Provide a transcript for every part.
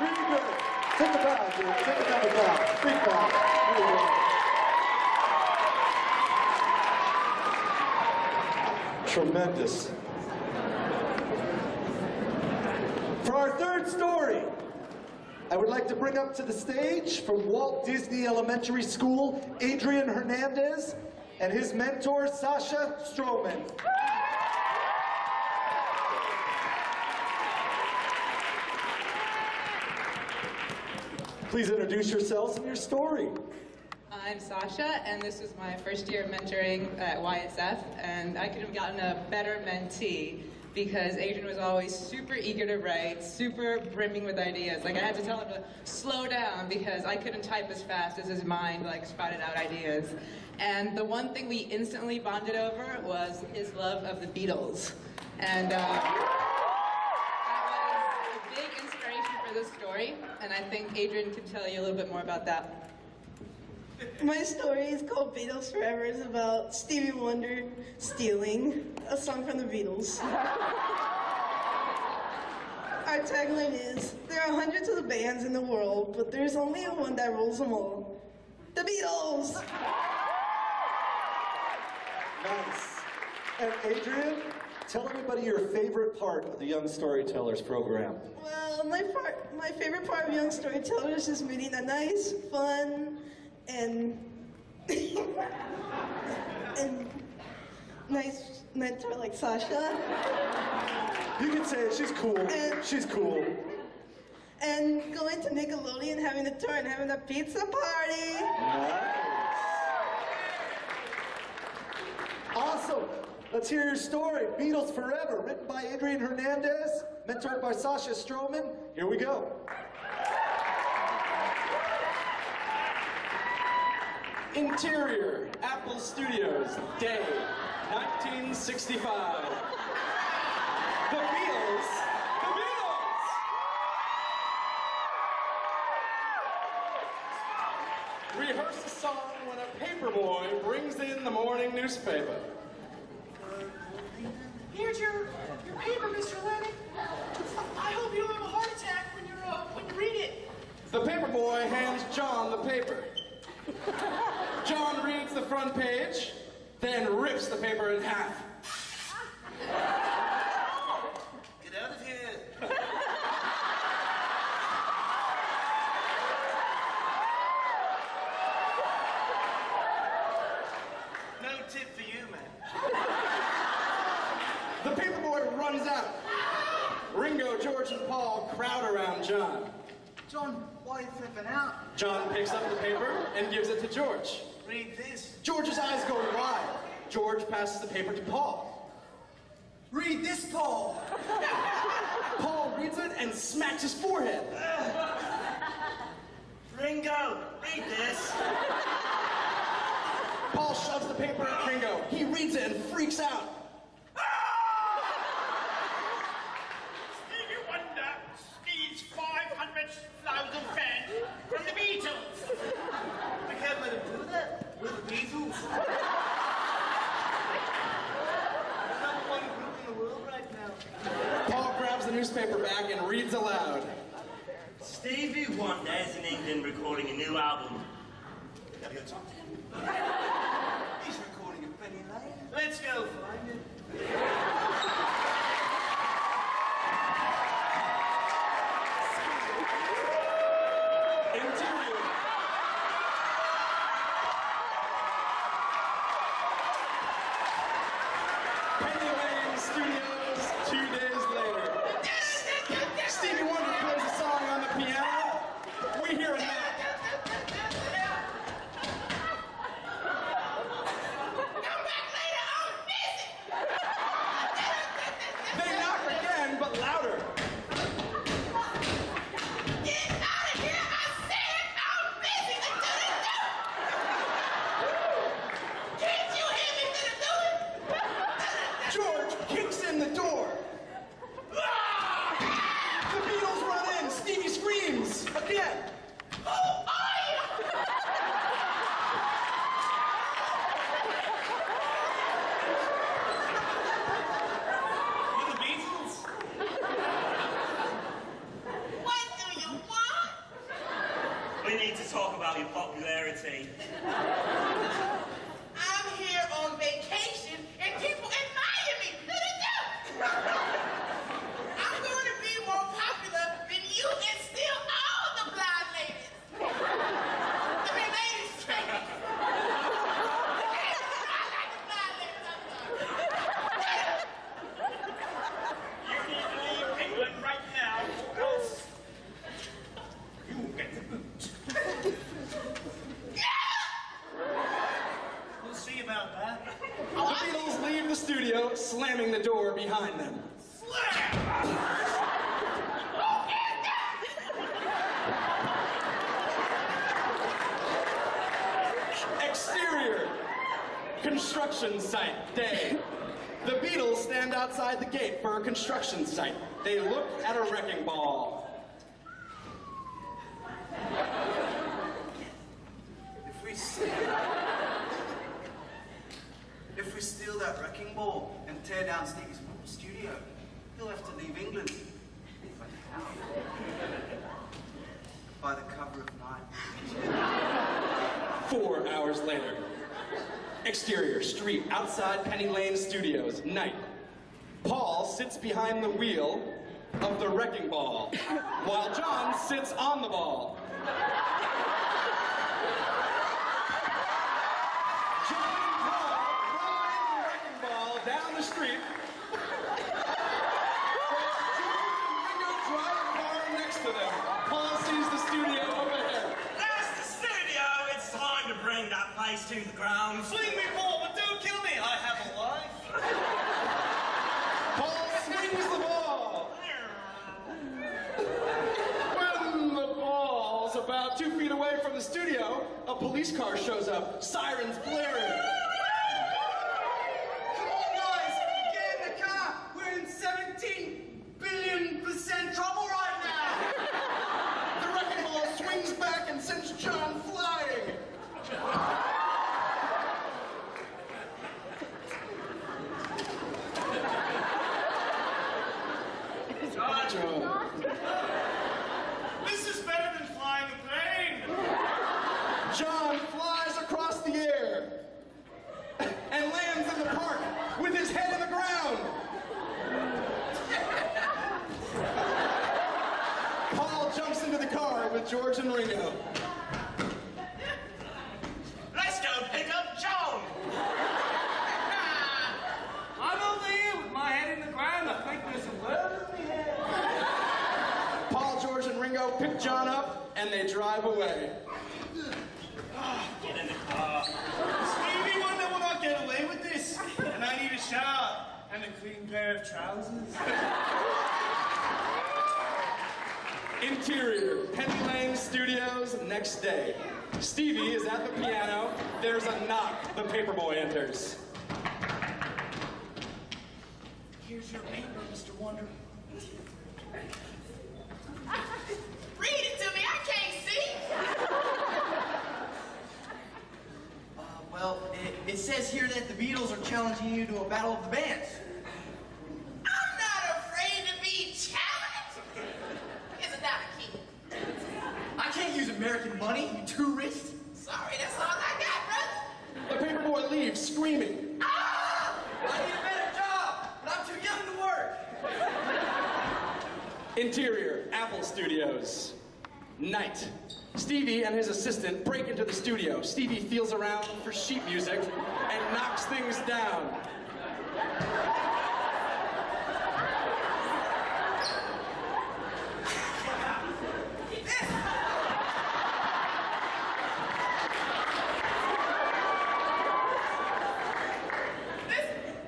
Pretty good. Take a bow, dude. Take another bow. Big bow. Really good. Tremendous. For our third story, I would like to bring up to the stage from Walt Disney Elementary School, Adrian Hernandez, and his mentor, Sasha Stroman. Please introduce yourselves and your story. I'm Sasha, and this is my first year of mentoring at YSF, and I could have gotten a better mentee because Adrian was always super eager to write, super brimming with ideas. Like, I had to tell him to slow down because I couldn't type as fast as his mind spouted out ideas. And the one thing we instantly bonded over was his love of the Beatles. And that was a big inspiration for this story, and I think Adrian can tell you a little bit more about that. My story is called Beatles Forever. It's about Stevie Wonder stealing a song from the Beatles. Our tagline is, there are hundreds of bands in the world, but there's only one that rules them all. The Beatles! Nice. And Adrian, tell everybody your favorite part of the Young Storytellers program. Well, my favorite part of Young Storytellers is meeting a nice, fun, and nice mentor like Sasha. You can say it, she's cool. She's cool. And going to Nickelodeon, having a tour, and having a pizza party. Nice. Awesome. Let's hear your story. Beatles Forever, written by Adrian Hernandez, mentored by Sasha Stroman. Here we go. Interior, Apple Studios, day, 1965. The Beatles, the Beatles! Rehearse a song when a paperboy brings in the morning newspaper. Here's your paper, Mr. Lennon. I hope you don't have a heart attack when you read it. The paperboy hands John the paper. John reads the front page, then rips the paper in half. Get out of here. No tip for you, man. The paperboy runs out. Ringo, George, and Paul crowd around John. John, why are you flipping out? John picks up the paper and gives it to George. Read this. George's eyes go wide. George passes the paper to Paul. Read this, Paul. Paul reads it and smacks his forehead. Ringo, read this. Paul shoves the paper at Ringo. He reads it and freaks out. Stevie Wonder steals 500,000 fans from the Beatles. We can't let him do that. We're the Beatles. Number one group in the world right now. Paul grabs the newspaper bag and reads aloud. Stevie Wonder is in England recording a new album. Gotta go talk to him. He's recording at Penny Lane. Let's go find him. talk about your popularity. I'm here on vacation and people admire me. Look at that. I'm going to be more popular than you and steal all the blind ladies. I mean, ladies straight. I like the blind ladies, I'm sorry. You need to leave England right now, or else you will get the boot. We'll see about that. The Beatles leave the studio, slamming the door behind them. Slam! Exterior. Construction site, day. The Beatles stand outside the gate for a construction site. They look at a wrecking ball. If we steal that wrecking ball and tear down Stevie's studio, he'll have to leave England. But how? By the cover of night. 4 hours later. Exterior, street, outside Penny Lane Studios, night. Paul sits behind the wheel of the wrecking ball, while John sits on the ball. John and Paul ride the wrecking ball down the street. Ringo drive a car next to them. Paul sees the studio over there. That's the studio. It's time to bring that place to the ground. Swing me, Paul, but don't kill me. I have a life. Paul swings the ball. When the ball's about 2 feet away from the studio, a police car shows up, sirens blaring. Come on, guys! Get in the car! We're in 17 billion% trouble right now! The wrecking ball swings back and sends John flying. John. This is better than flying a plane. John flies across the air and lands in the park with his head in the ground. Paul jumps into the car with George and Ringo. Let's go pick up John. I'm over here with my head in the ground. I think there's a word in my head. Paul, George, and Ringo pick John up and they drive away. Get in the car. Stevie Wonder will not get away with this. And I need a shower and a clean pair of trousers. Interior, Penny Lane Studios, next day. Stevie is at the piano. There's a knock. The paperboy enters. Here's your paper, Mr. Wonder. Read it to me. I can't see. Well, it says here that the Beatles are challenging you to a battle of the bands. I'm not afraid to be challenged. Isn't that a key? I can't use American money, you tourist. Sorry, that's all I got, brother. The paperboy leaves, screaming. Ah! I need a better job, but I'm too young to work. Interior, Apple Studios. Night. Stevie and his assistant break into the studio. Stevie feels around for sheet music and knocks things down.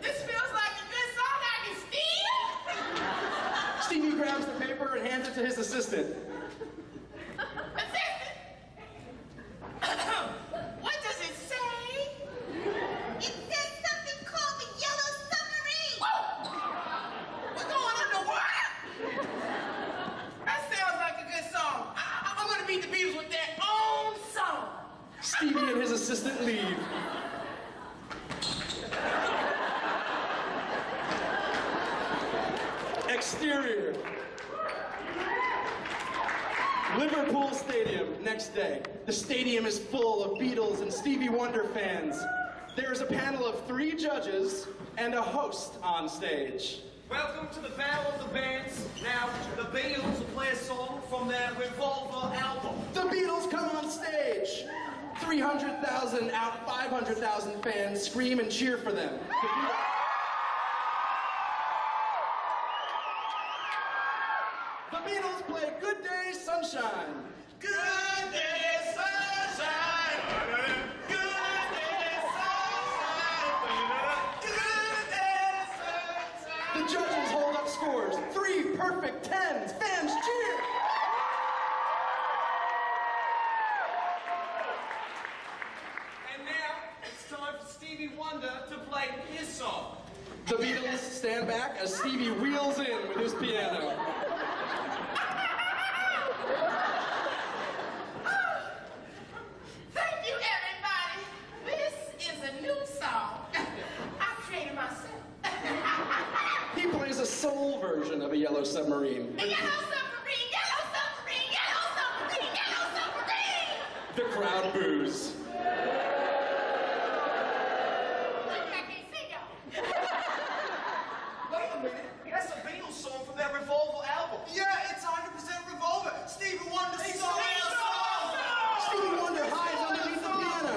This feels like a good song I can steal. Stevie grabs the paper and hands it to his assistant. What does it say? It says something called the Yellow Submarine. Whoa! We're going underwater? That sounds like a good song. I'm gonna beat the Beatles with their own song. Stevie and his assistant leave. Exterior. Liverpool Stadium, next day. The stadium is full of Beatles and Stevie Wonder fans. There is a panel of 3 judges and a host on stage. Welcome to the Battle of the Bands. Now, the Beatles will play a song from their Revolver album. The Beatles come on stage. 300,000 out 500,000 fans scream and cheer for them. The Beatles play Good Day Sunshine. Good day, sunshine. Good day, sunshine. Good day, sunshine. The judges hold up scores. 3 perfect 10s. Fans cheer. And now, it's time for Stevie Wonder to play his song. The Beatles stand back as Stevie wheels in with his piano. Thank you, everybody. This is a new song. I created myself. He plays a soul version of a Yellow Submarine. The yellow submarine, yellow submarine, yellow submarine, yellow submarine. The crowd boos. I can't see y'all. Wait a minute, that's a Beatles song from their Revolver album. Yeah, it's 100% Revolver. Stevie Wonder He song. sings the song! Stevie Wonder hides underneath the piano.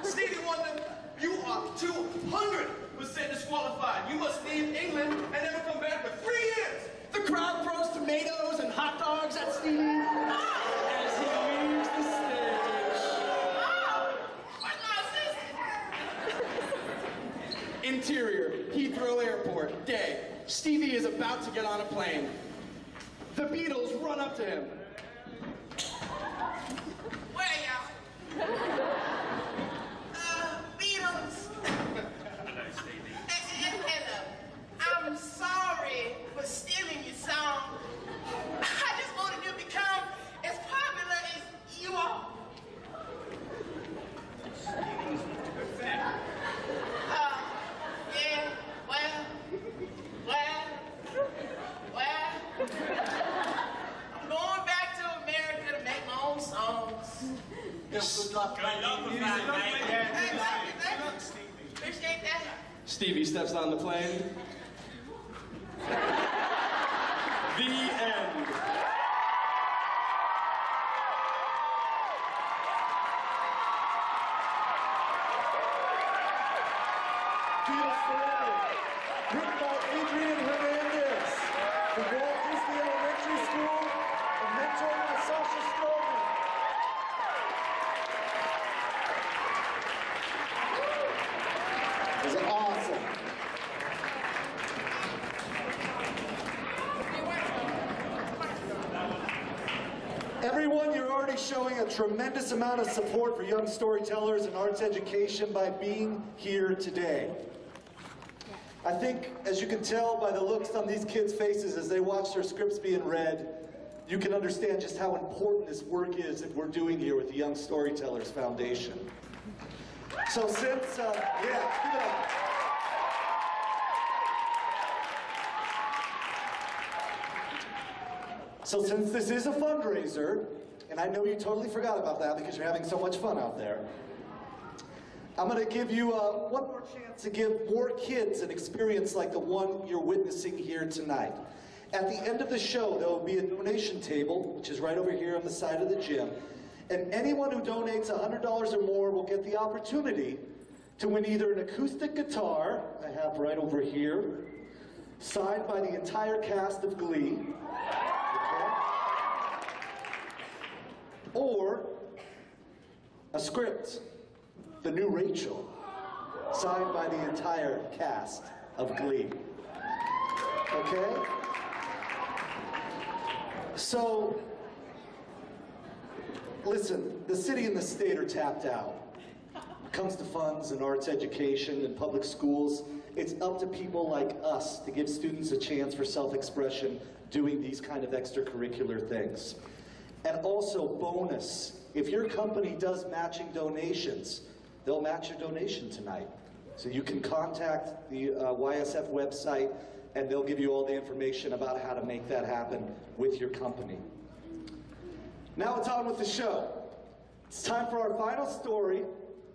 Stevie Wonder, you are 200% disqualified. You must leave England and never come back for 3 years. The crowd throws tomatoes and hot dogs at Stevie as he leaves the stage. Interior, Heathrow Airport, day. Stevie is about to get on a plane. The Beatles run up to him. Where y'all? Beatles. Hello. I'm sorry for stealing your song. I just wanted to become as popular as you are. Yeah, well. I'm going back to America to make my own songs. Yeah, good luck. Good luck with that, mate. Hey, thank you. Appreciate that. Stevie steps on the plane. The end. Beatles Forever, written by Adrian Hernandez, from Walt Disney Elementary School, and mentored by Sasha Strowman. It was awesome. Everyone, you're already showing a tremendous amount of support for young storytellers and arts education by being here today. I think, as you can tell by the looks on these kids' faces as they watch their scripts being read, you can understand just how important this work is that we're doing here with the Young Storytellers Foundation. So since, give it up. So since this is a fundraiser, and I know you totally forgot about that because you're having so much fun out there, I'm going to give you one more chance to give more kids an experience like the one you're witnessing here tonight. At the end of the show, there will be a donation table, which is right over here on the side of the gym, and anyone who donates $100 or more will get the opportunity to win either an acoustic guitar, I have right over here, signed by the entire cast of Glee, or a script, The New Rachel, signed by the entire cast of Glee. Okay? So, listen, the city and the state are tapped out. When it comes to funds and arts education and public schools, it's up to people like us to give students a chance for self-expression doing these kind of extracurricular things. And also, bonus, if your company does matching donations, they'll match your donation tonight. So you can contact the YSF website and they'll give you all the information about how to make that happen with your company. Now it's on with the show. It's time for our final story.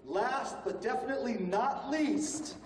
Last but definitely not least,